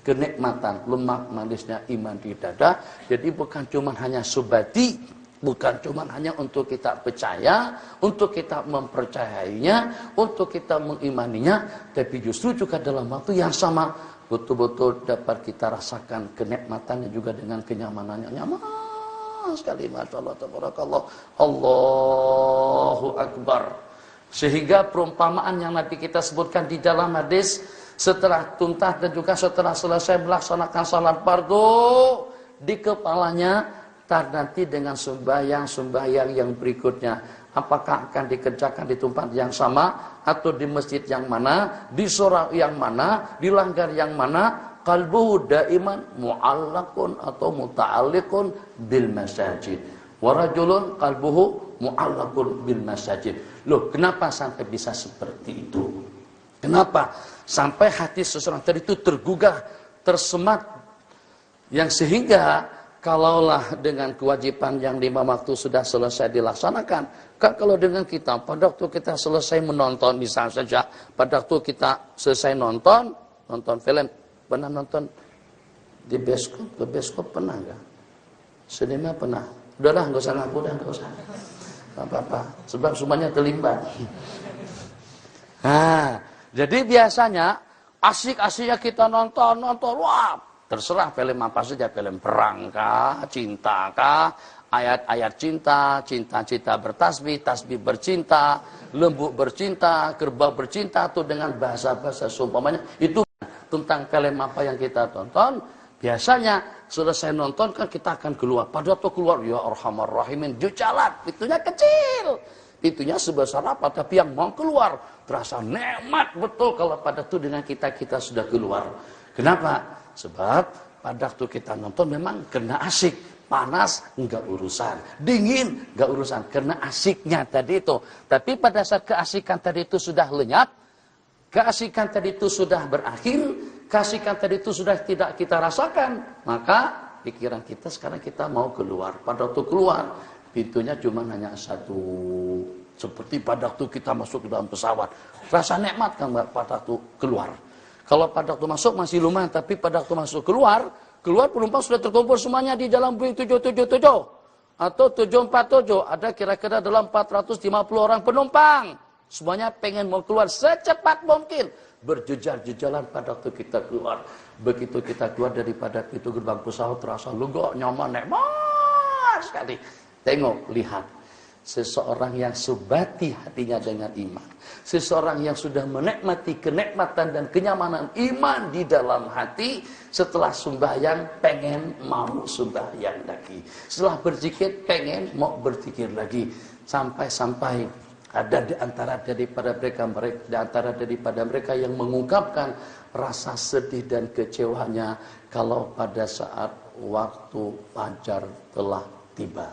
kenikmatan, lemak manisnya iman di dada. Jadi bukan cuma hanya subati, bukan cuma hanya untuk kita percaya, untuk kita mempercayainya, untuk kita mengimaninya, tapi justru juga dalam waktu yang sama betul-betul dapat kita rasakan kenikmatannya juga dengan kenyamanannya. Nyaman sekali, Masya Allah, tabarakallah, Allahu Akbar. Sehingga perumpamaan yang nanti kita sebutkan di dalam hadis, setelah tuntas dan juga setelah selesai melaksanakan salat fardu, di kepalanya nanti dengan sembahyang yang berikutnya, apakah akan dikerjakan di tempat yang sama atau di masjid yang mana, di surau yang mana, di langgar yang mana, qalbuhu daiman mu'allaqun atau muta'alliqun bil masajid. Wa rajulun qalbuhu mu'allaqun bil masajid. Loh, kenapa sampai bisa seperti itu? Kenapa sampai hati seseorang tadi itu tergugah, tersemat, yang sehingga kalaulah dengan kewajiban yang 5 waktu sudah selesai dilaksanakan, kan kalau dengan kita pada waktu kita selesai menonton, misalnya saja pada waktu kita selesai nonton film, pernah nonton di bioskop, ke bioskop pernah nggak? Sinema pernah? Udahlah, nggak usah ngaku dah, nggak usah. Apa-apa, sebab semuanya terlibat. Nah, jadi biasanya asik-asiknya kita nonton, wah, terserah film apa saja, film perang kah, cinta kah, ayat-ayat cinta, cinta-cinta bertasbih, tasbih bercinta, lembu bercinta, kerbau bercinta, atau dengan bahasa-bahasa seumpamanya, itu tentang film apa yang kita tonton. Biasanya selesai nonton kan kita akan keluar. Pada waktu keluar, ya arhamar rahimin, jalan, pintunya kecil, pintunya sebesar apa, tapi yang mau keluar terasa nikmat betul kalau pada waktu dengan kita sudah keluar. Kenapa? Sebab pada waktu kita nonton memang kena asik, panas enggak urusan, dingin enggak urusan, karena asiknya tadi itu. Tapi pada saat keasikan tadi itu sudah lenyap, keasikan tadi itu sudah berakhir, keasikan tadi itu sudah tidak kita rasakan, maka pikiran kita sekarang kita mau keluar. Pada waktu keluar, pintunya cuma hanya satu. Seperti pada waktu kita masuk ke dalam pesawat, rasa nikmat kan pada waktu keluar. Kalau pada waktu masuk masih lumayan, tapi pada waktu masuk keluar penumpang sudah terkumpul semuanya di dalam Boeing 777 atau 747. Ada kira-kira dalam 450 orang penumpang. Semuanya pengen mau keluar secepat mungkin. Berjejar-jejalan pada waktu kita keluar. Begitu kita keluar daripada pintu gerbang pesawat, terasa lega, nyaman, nikmat sekali. Tengok, lihat. Seseorang yang subati hatinya dengan iman. Seseorang yang sudah menikmati kenikmatan dan kenyamanan iman di dalam hati. Setelah sembahyang pengen mau sembahyang lagi. Setelah berzikir pengen mau berzikir lagi. Sampai-sampai ada di antara daripada mereka yang mengungkapkan rasa sedih dan kecewanya kalau pada saat waktu fajar telah tiba.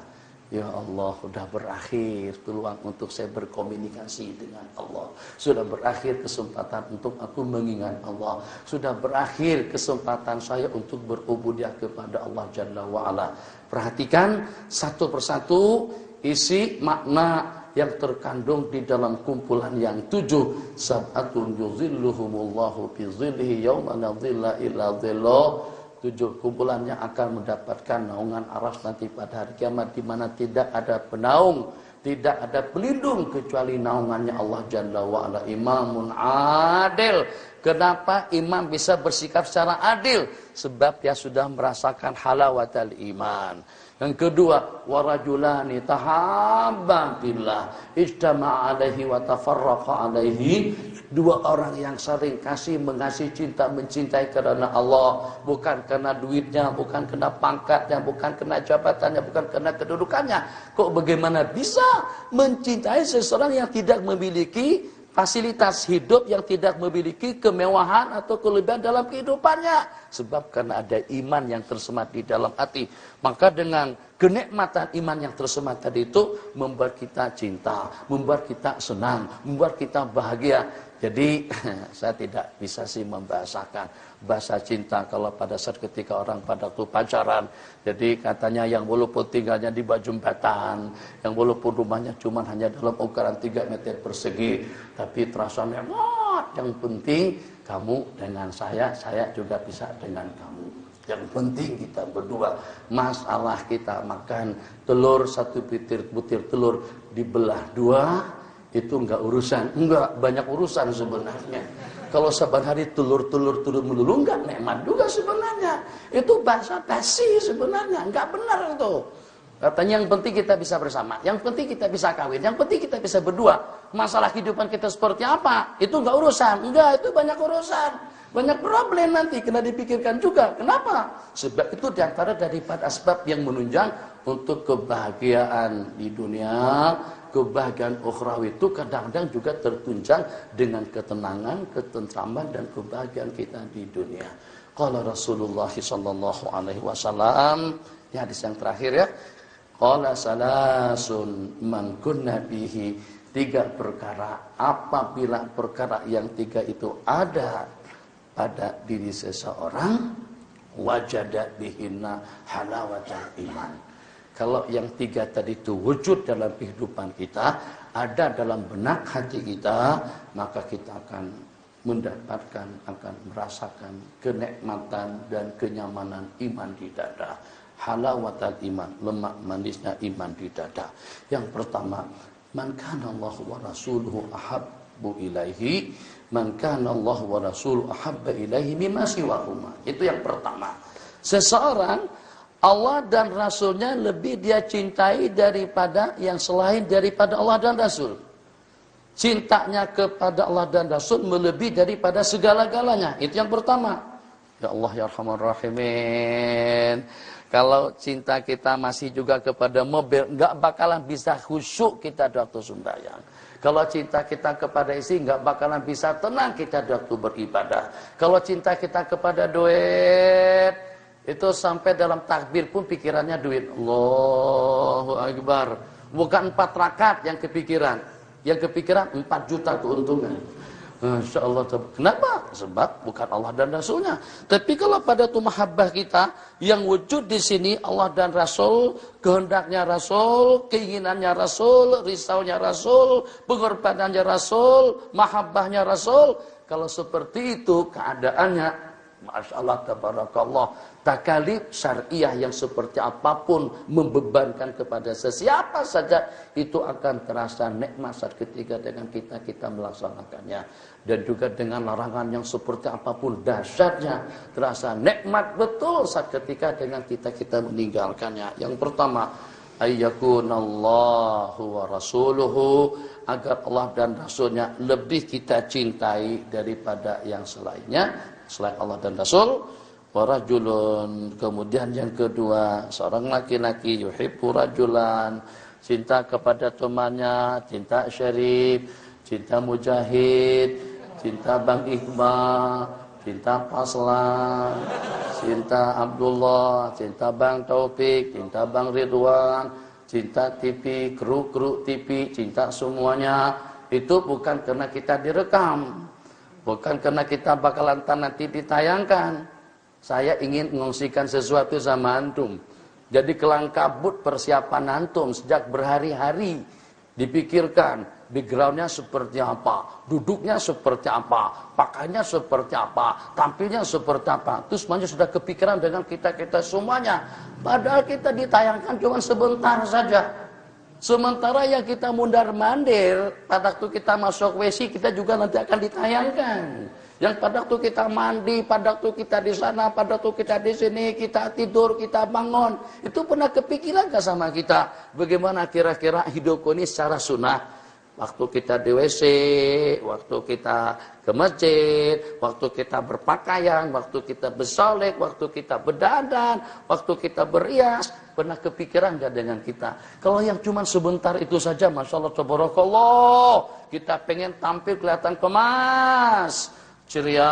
Ya Allah, sudah berakhir peluang untuk saya berkomunikasi dengan Allah. Sudah berakhir kesempatan untuk aku mengingat Allah. Sudah berakhir kesempatan saya untuk berubudiah kepada Allah Jalla wa'ala. Perhatikan satu persatu isi makna yang terkandung di dalam kumpulan yang 7. Sab'atun yuzilluhumullahu fi zillihi yawma la dhilla illa dhilluh. 7 kumpulan yang akan mendapatkan naungan aras nanti pada hari kiamat, di mana tidak ada penaung, tidak ada pelindung kecuali naungannya Allah Jalla wa'ala. Imamun adil. Kenapa imam bisa bersikap secara adil? Sebab dia sudah merasakan halawatul iman. Yang kedua, warajulani tahabba billah ijtama'a alaihi wa tafarraqa alaihi. 2 orang yang saling kasih mengasihi, cinta mencintai karena Allah, bukan karena duitnya, bukan karena pangkatnya, bukan karena jabatannya, bukan karena kedudukannya. Kok bagaimana bisa mencintai seseorang yang tidak memiliki fasilitas hidup, yang tidak memiliki kemewahan atau kelebihan dalam kehidupannya? Sebab karena ada iman yang tersemat di dalam hati. Maka dengan kenikmatan iman yang tersemat tadi itu membuat kita cinta, membuat kita senang, membuat kita bahagia. Jadi saya tidak bisa sih membahasakan bahasa cinta kalau pada saat ketika orang pada waktu pacaran. Jadi katanya yang walaupun tinggalnya di bawah jembatan, yang walaupun rumahnya cuma hanya dalam ukuran 3 meter persegi, tapi terasa nikmat Yang penting kamu dengan saya juga bisa dengan kamu. Yang penting kita berdua. Masalah kita makan telur, satu butir telur dibelah dua, itu enggak urusan. Enggak, banyak urusan sebenarnya. Kalau saban hari telur melulu enggak nikmat juga sebenarnya. Itu bahasa basi sebenarnya, enggak benar itu. Katanya yang penting kita bisa bersama, yang penting kita bisa kawin, yang penting kita bisa berdua. Masalah kehidupan kita seperti apa, itu enggak urusan. Enggak, itu banyak urusan. Banyak problem nanti, kena dipikirkan juga. Kenapa? Sebab itu diantara daripada asbab yang menunjang untuk kebahagiaan di dunia, kebahagiaan ukhrawi itu kadang-kadang juga tertunjang dengan ketenangan, ketentraman, dan kebahagiaan kita di dunia. Qala Rasulullah sallallahu alaihi wasallam, ini hadis yang terakhir ya. Qala salasun man kunna bihi, 3 perkara, apabila perkara yang 3 itu ada pada diri seseorang, wajada bihinna halawatal iman. Kalau yang 3 tadi itu wujud dalam kehidupan kita, ada dalam benak hati kita, maka kita akan mendapatkan, akan merasakan kenikmatan dan kenyamanan iman di dada. Halawatal iman, lemak manisnya iman di dada. Yang pertama, man kana Allah wa rasuluhu ahabbu ilaihi, man kana Allah wa rasuluhu ahabba ilaihi mimma siwahuma. Itu yang pertama. Seseorang Allah dan Rasulnya lebih dia cintai daripada yang selain daripada Allah dan Rasul. Cintanya kepada Allah dan Rasul melebihi daripada segala-galanya. Itu yang pertama. Ya Allah ya Arhamar Rahimin. Kalau cinta kita masih juga kepada mobil, nggak bakalan bisa khusyuk kita waktu sembahyang. Kalau cinta kita kepada istri, nggak bakalan bisa tenang kita waktu beribadah. Kalau cinta kita kepada duit, itu sampai dalam takbir pun pikirannya duit. Allahu Akbar. Bukan 4 rakaat yang kepikiran. Yang kepikiran 4 juta keuntungan. Masya Allah. Kenapa? Sebab bukan Allah dan Rasulnya. Tapi kalau pada itu mahabbah kita, yang wujud di sini Allah dan Rasul, kehendaknya Rasul, keinginannya Rasul, risaunya Rasul, pengorbanannya Rasul, mahabbahnya Rasul. Kalau seperti itu keadaannya, Masya Allah, tabarakallah, takalif syariah yang seperti apapun membebankan kepada sesiapa saja, itu akan terasa nikmat saat ketika dengan kita melaksanakannya. Dan juga dengan larangan yang seperti apapun dahsyatnya, terasa nikmat betul saat ketika dengan kita meninggalkannya. Yang pertama, ayyakunallahu wa rasuluhu, agar Allah dan Rasulnya lebih kita cintai daripada yang selainnya, selain Allah dan Rasul. Warajulun, kemudian yang kedua, seorang laki-laki yuhibbu rajulan, cinta kepada temannya, cinta Syarif, cinta Mujahid, cinta Bang Iqbal, cinta Paslan, cinta Abdullah, cinta Bang Taufik, cinta Bang Ridwan, cinta TV, kru TV, cinta semuanya. Itu bukan karena kita direkam, bukan karena kita bakalan nanti ditayangkan. Saya ingin mengungsikan sesuatu sama antum. Jadi kelang kabut persiapan antum sejak berhari-hari. Dipikirkan backgroundnya seperti apa, duduknya seperti apa, pakaiannya seperti apa, tampilnya seperti apa. Itu semuanya sudah kepikiran dengan kita semuanya. Padahal kita ditayangkan cuma sebentar saja. Sementara yang kita mundar-mandir, pada waktu kita masuk WC, kita juga nanti akan ditayangkan. Yang pada waktu kita mandi, pada waktu kita di sana, pada waktu kita di sini, kita tidur, kita bangun. Itu pernah kepikiran gak sama kita? Bagaimana kira-kira hidup ini secara sunnah? Waktu kita di WC, waktu kita ke masjid, waktu kita berpakaian, waktu kita bersolek, waktu kita berdandan, waktu kita berias, pernah kepikiran gak dengan kita? Kalau yang cuma sebentar itu saja, Masya Allah, tabarakallah, kita pengen tampil kelihatan kemas, ceria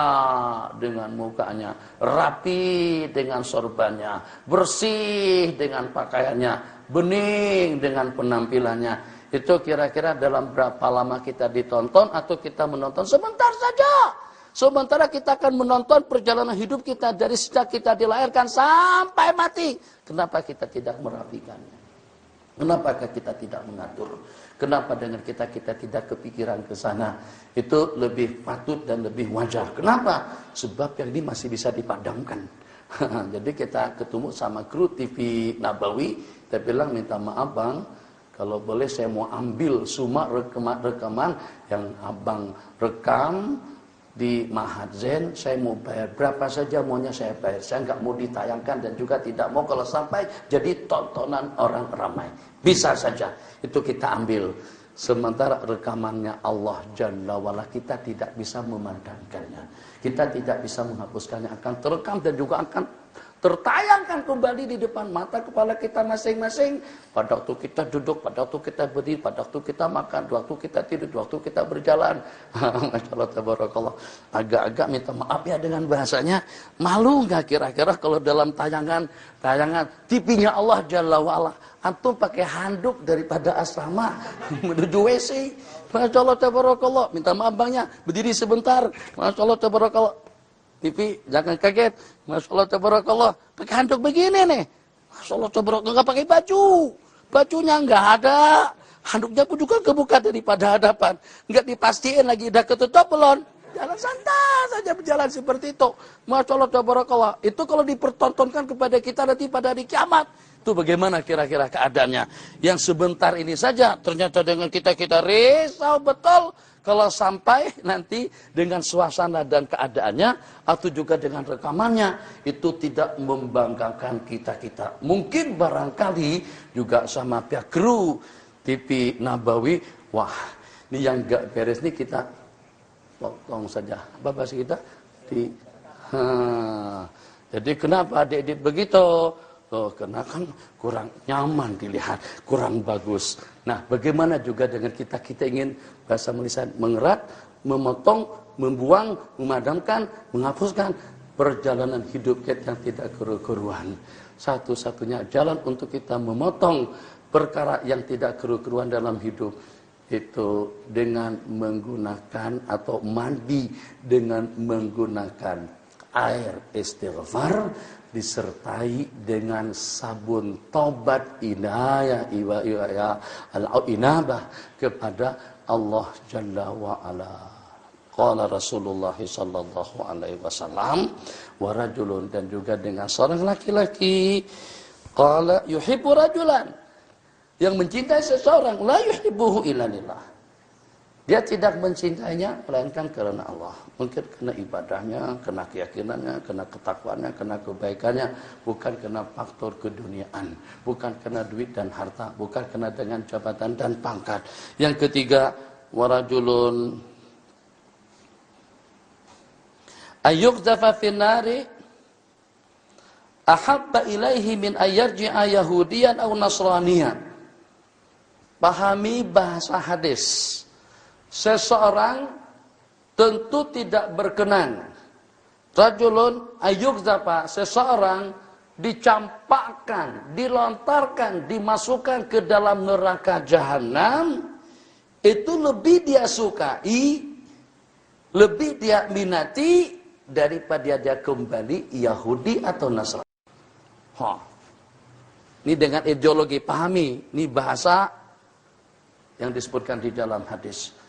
dengan mukanya, rapi dengan sorbannya, bersih dengan pakaiannya, bening dengan penampilannya. Itu kira-kira dalam berapa lama kita ditonton atau kita menonton? Sebentar saja. Sementara kita akan menonton perjalanan hidup kita dari sejak kita dilahirkan sampai mati. Kenapa kita tidak merapikannya? Kenapa kita tidak mengatur? Kenapa dengan kita tidak kepikiran ke sana? Itu lebih patut dan lebih wajar. Kenapa? Sebab yang ini masih bisa dipadamkan. Jadi kita ketemu sama kru TV Nabawi, kita bilang minta maaf bang, kalau boleh saya mau ambil semua rekaman yang abang rekam di Mahat Zen, saya mau bayar berapa saja maunya saya bayar. Saya nggak mau ditayangkan dan juga tidak mau kalau sampai jadi tontonan orang ramai. Bisa saja itu kita ambil. Sementara rekamannya Allah Jalla wa'ala kita tidak bisa memandangkannya. Kita tidak bisa menghapuskannya, akan terekam dan juga akan tertayangkan kembali di depan mata kepala kita masing-masing. Pada waktu kita duduk, pada waktu kita berdiri, pada waktu kita makan, waktu kita tidur, waktu kita berjalan. Masya Allah, tabarakallah. Agak-agak minta maaf ya dengan bahasanya. Malu nggak kira-kira kalau dalam tayangan TV-nya Allah Jalla wa'ala, antum pakai handuk daripada asrama menuju WC. Masya Allah, tabarakallah. Minta maaf bangnya, berdiri sebentar. Masya Allah, tabarakallah. TV, jangan kaget. Masya Allah, tabarakallah. Pakai handuk begini nih. Masya Allah, tabarakallah. Nggak pakai baju. Bajunya nggak ada. Handuknya pun juga kebuka daripada hadapan. Nggak dipastiin lagi udah ketutup belum. Jalan santai saja berjalan seperti itu. Masya Allah, tabarakallah. Itu kalau dipertontonkan kepada kita nanti pada hari kiamat. Itu bagaimana kira-kira keadaannya. Yang sebentar ini saja ternyata dengan kita risau betul. Kalau sampai nanti dengan suasana dan keadaannya atau juga dengan rekamannya itu tidak membanggakan kita-kita. Mungkin barangkali juga sama pihak kru TV Nabawi, wah ini yang gak beres nih kita potong saja. Apa bahasa kita? Jadi kenapa adik-adik begitu? Oh, karena kan kurang nyaman dilihat, kurang bagus. Nah, bagaimana juga dengan kita ingin bahasa Malaysia mengerat, memotong, membuang, memadamkan, menghapuskan perjalanan hidup kita yang tidak keru-keruan. Satu-satunya jalan untuk kita memotong perkara yang tidak keru-keruan dalam hidup itu dengan menggunakan atau mandi dengan menggunakan air istighfar disertai dengan sabun taubat inayah al-inabah kepada Allah Jalla wa Ala. Qala Rasulullah sallallahu alaihi wasallam wa rajulun, dan juga dengan seorang laki-laki qala yuhibbu rajulan, yang mencintai seseorang la yuhibbuhu illa lillah. Dia tidak mencintainya melainkan karena Allah. Mungkin karena ibadahnya, karena keyakinannya, karena ketakwaannya, karena kebaikannya, bukan karena faktor keduniaan, bukan karena duit dan harta, bukan karena dengan jabatan dan pangkat. Yang ketiga, warajulun ayyuqdhafa finnari ahabba ilaihi min ayyarji'a yahudiyan aw nasraniyan. Pahami bahasa hadis. Seseorang tentu tidak berkenan. Rajulun ayyuqdhafa, seseorang dicampakkan, dilontarkan, dimasukkan ke dalam neraka jahanam, itu lebih dia sukai, lebih dia minati daripada dia kembali Yahudi atau Nasrani. Ini dengan ideologi, pahami, ini bahasa yang disebutkan di dalam hadis.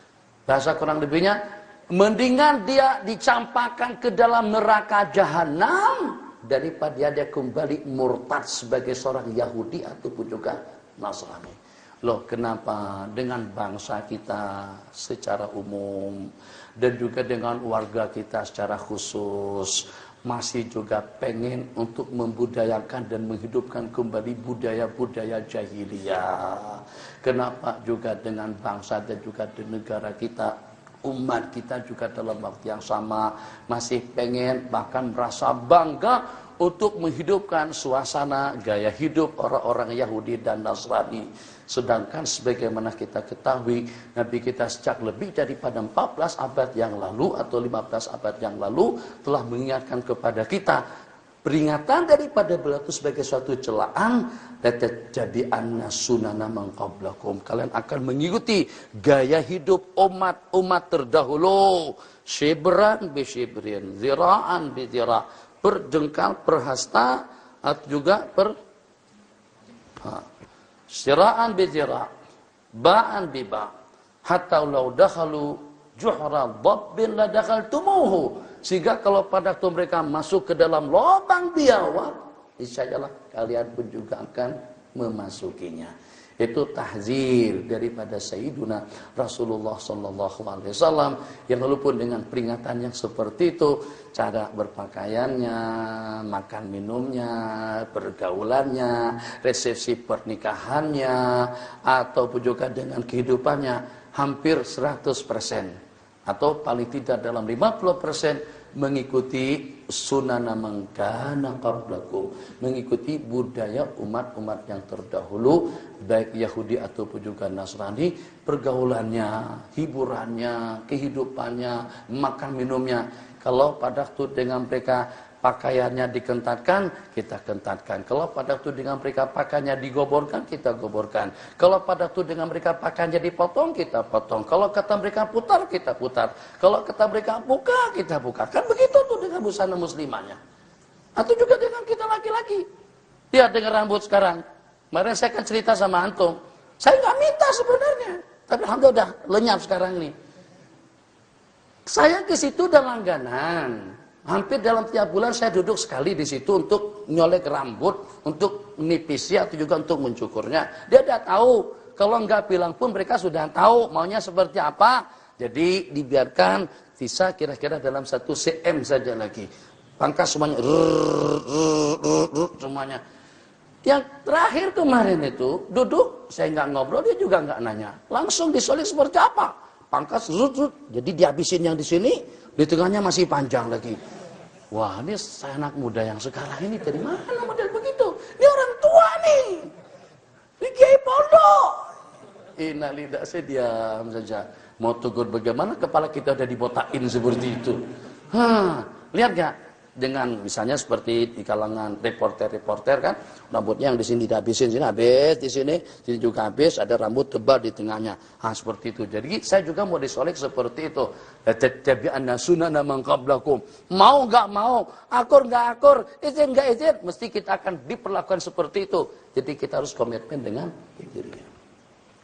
Bahasa kurang lebihnya, mendingan dia dicampakkan ke dalam neraka jahanam daripada dia kembali murtad sebagai seorang Yahudi ataupun juga Nasrani. Loh, kenapa dengan bangsa kita secara umum dan juga dengan warga kita secara khusus masih juga pengen untuk membudayakan dan menghidupkan kembali budaya-budaya jahiliyah. Kenapa juga dengan bangsa dan juga di negara kita, umat kita juga dalam waktu yang sama masih pengen bahkan merasa bangga untuk menghidupkan suasana gaya hidup orang-orang Yahudi dan Nasrani. Sedangkan sebagaimana kita ketahui, Nabi kita sejak lebih daripada 14 abad yang lalu atau 15 abad yang lalu telah mengingatkan kepada kita, peringatan daripada beliau itu sebagai suatu celaan, jadi anna sunana man qablakum, kalian akan mengikuti gaya hidup umat terdahulu, shibran bi shibrin, zira'an bi zira', perjengkal, perhasta, atau juga sira'an bi zira'. ba'an biba hatta law dakhalu juhra dhabbin la dakhaltumuhu, sehingga kalau pada waktu mereka masuk ke dalam lubang biawak, insyaallah kalian pun juga akan memasukinya. Itu tahzir daripada Sayyiduna Rasulullah sallallahu alaihi wasallam, yang walaupun dengan peringatan yang seperti itu, cara berpakaiannya, makan minumnya, pergaulannya, resepsi pernikahannya, ataupun juga dengan kehidupannya hampir 100% atau paling tidak dalam 50% mengikuti sunana man kana qablakum, mengikuti budaya umat-umat yang terdahulu, baik Yahudi ataupun juga Nasrani, pergaulannya, hiburannya, kehidupannya, makan minumnya. Kalau pada waktu dengan mereka pakaiannya dikentatkan, kita kentatkan. Kalau pada waktu dengan mereka pakaiannya digoborkan, kita goborkan. Kalau pada waktu dengan mereka pakaiannya dipotong, kita potong. Kalau kata mereka putar, kita putar. Kalau kata mereka buka, kita buka. Kan begitu tuh dengan busana muslimahnya. Atau juga dengan kita laki-laki. Lihat dengan rambut sekarang. Kemarin saya kan cerita sama antum. Saya nggak minta sebenarnya, tapi alhamdulillah lenyap sekarang nih. Saya ke situ udah langganan. Hampir dalam tiap bulan saya duduk sekali di situ untuk nyolek rambut, untuk nipisnya atau juga untuk mencukurnya. Dia udah tahu. Kalau nggak bilang pun mereka sudah tahu maunya seperti apa. Jadi dibiarkan sisa kira-kira dalam 1 cm saja lagi. Pangkas semuanya, semuanya. Yang terakhir kemarin itu duduk, saya nggak ngobrol, dia juga nggak nanya. Langsung disolek seperti apa? Pangkas, jadi dihabisin yang di sini, di tengahnya masih panjang lagi. Wah, ini saya anak muda yang sekarang ini dari mana model begitu? Ini orang tua nih. Ini kiai pondok. Innalillahi, saya diam saja. Mau tegur bagaimana kepala kita udah dibotakin seperti itu. Lihat gak? Dengan misalnya seperti di kalangan reporter-reporter kan, rambutnya yang di sini dihabisin, sini habis, di sini juga habis, ada rambut tebal di tengahnya. Seperti itu. Jadi saya juga mau disolek seperti itu. Tattabi'anna sunana man qablakum. Mau nggak mau, akur nggak akur, izin nggak izin, mesti kita akan diperlakukan seperti itu. Jadi kita harus komitmen dengan dirinya.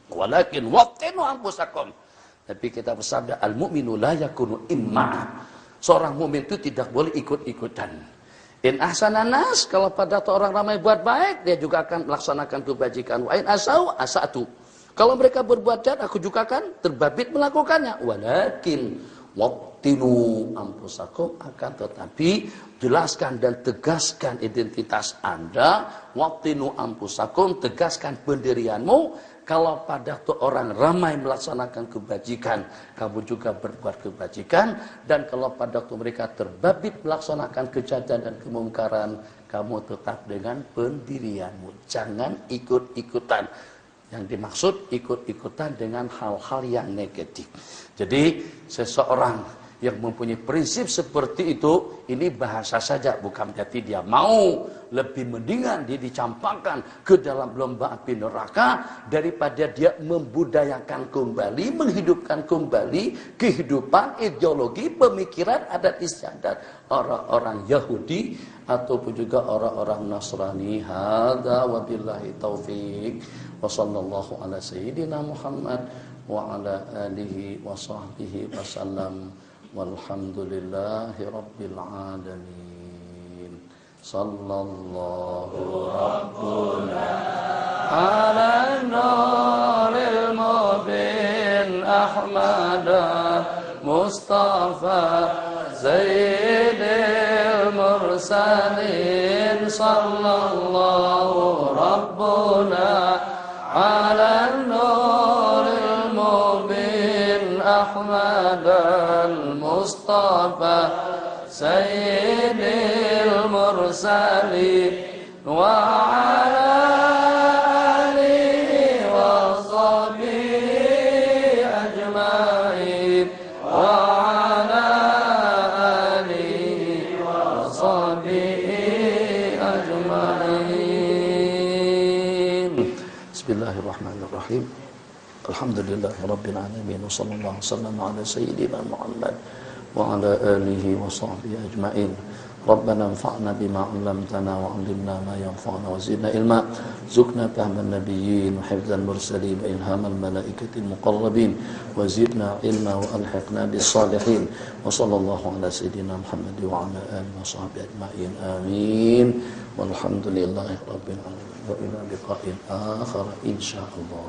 Walakin wattinu anfusakum. Tapi kita bersabda, al-mu'minu la yakunu imma. Seorang mukmin itu tidak boleh ikut-ikutan. In ahsanan nas, kalau pada orang ramai buat baik, dia juga akan melaksanakan kebajikan. Wa in asau asatu. Kalau mereka berbuat jahat, aku juga akan terbabit melakukannya. Walakin wattinu anfusakum, akan tetapi jelaskan dan tegaskan identitas Anda. Wattinu anfusakum, tegaskan pendirianmu. Kalau pada orang ramai melaksanakan kebajikan, kamu juga berbuat kebajikan. Dan kalau pada waktu mereka terbabit melaksanakan kejahatan dan kemungkaran, kamu tetap dengan pendirianmu. Jangan ikut-ikutan. Yang dimaksud ikut-ikutan dengan hal-hal yang negatif. Jadi seseorang yang mempunyai prinsip seperti itu, ini bahasa saja, bukan berarti dia mau. Lebih mendingan dia dicampakkan ke dalam lembah api neraka daripada dia membudayakan kembali, menghidupkan kembali kehidupan, ideologi, pemikiran, adat istiadat orang-orang Yahudi ataupun juga orang-orang Nasrani. Hadza wabillahi taufik. Wa sallallahu ala sayyidina Muhammad wa ala alihi wa sahbihi wasallam. Walhamdulillahi rabbil alamin. Sallallahu rabbuna ala nuril mubin Ahmada Mustafa Sayyidil mursalin. Sallallahu rabbuna ala nuril mubin Ahmada Mustafa Sayyidil mursalin wa ala alihi wa sahbihi ajma'in wa ala alihi wa sahbihi ajma'in. Bismillahirrahmanirrahim. Alhamdulillahirabbil alamin wa sallallahu wasallam ala sayyidina Muhammad wa ala alihi wa sahbihi ajma'in. ربنا انفعنا بما علمتنا وعلمنا ما ينفعنا وزدنا علما زكنا فهم النبيين وحفظ المرسلين وإلهام الملائكة المقربين وزدنا علما وألحقنا بالصالحين وصلى الله على سيدنا محمد وعلى آله وصحبه أجمعين آمين والحمد لله رب العالمين وإلى لقاء آخر إن شاء الله.